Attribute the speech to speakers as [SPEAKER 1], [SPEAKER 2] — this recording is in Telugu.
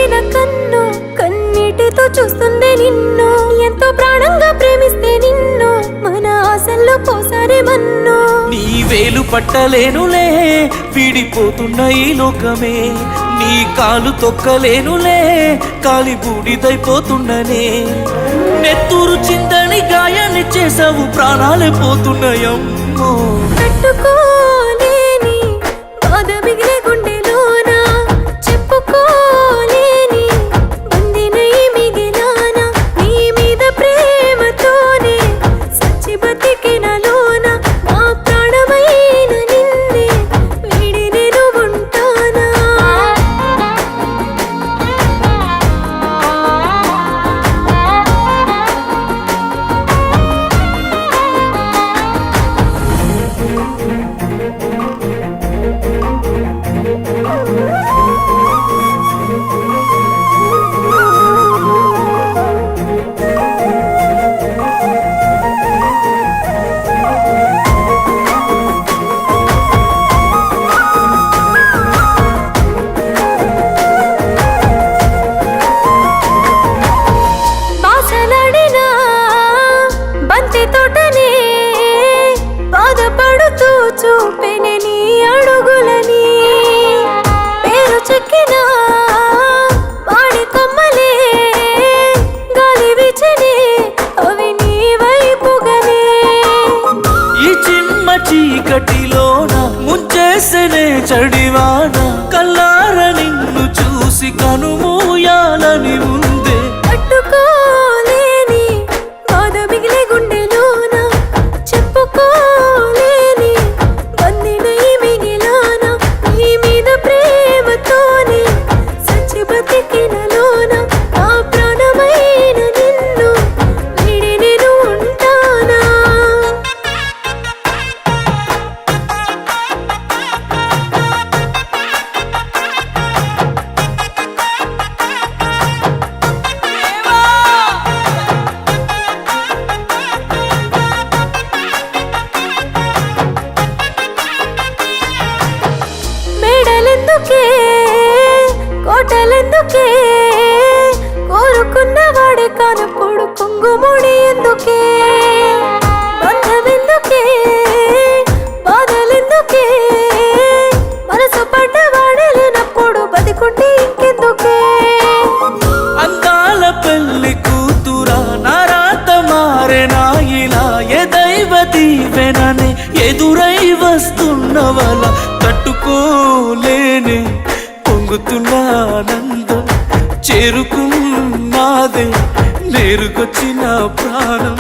[SPEAKER 1] చేసిన కన్ను కన్నీటితో చూస్తుందే నిన్ను ఎంతో ప్రాణంగా ప్రేమిస్తే నిన్ను మన ఆశల్లో పోసారే మన్ను
[SPEAKER 2] నీ వేలు పట్టలేనులే విడిపోతున్న ఈ లోకమే నీ కాలు తొక్కలేనులే కాలి బూడిదైపోతున్ననే నెత్తూరు చిందని గాయాన్ని చేసావు ప్రాణాలే పోతున్నాయమ్మో
[SPEAKER 1] తట్టుకోలేని బాధ మిగిలే గుండెలోన చెప్పుకోలేని బందినై మిగిలానా నీ మీద ప్రేమతోనే సచ్చి బతికినలోన నా ప్రాణమైన నిన్నే వీడి నేను ఉంటానా బాసలాడినా బంతి తోటనే బాధపడుతూ చూపెనే నీ అడుగులని పేరు చెక్కిన వాడి కొమ్మలే గాలి వీచనే అవి నీ వైపుగనే
[SPEAKER 2] ఈ చిమ్మ చీకటిలోన ముంచేసనే చడివాన కల్లార నిన్ను చూసి కనుమూయాలని ఉందే
[SPEAKER 1] తట్టుకోలేని బాధ మిగిలే గుండెలోన చెప్పుకోలేని బందినై మిగిలానా నీ మీద ప్రేమతోనే సచ్చి బతికినలోన నా ప్రాణమైన నిన్ను వీడి నేను ఉంటానా మేడలెందుకే కోటలెందుకే కోరుకున్న వాడే కానప్పుడు కుంగుముడి ఎందుకే బంధమెందుకే బాధలెందుకే మనసు పడ్డవాడే లేనప్పుడు బతికుంటే ఇంకెందుకే
[SPEAKER 2] అందాల పెళ్లి కూతురా నారాత మారెనా ఇలా ఏ దైవ దీవెననే ఎదురై వస్తున్నవల తట్టుకోలేనే పొంగుతున్న ఆనందం చేరుకున్నాదే నేరుకొచ్చిన ప్రాణం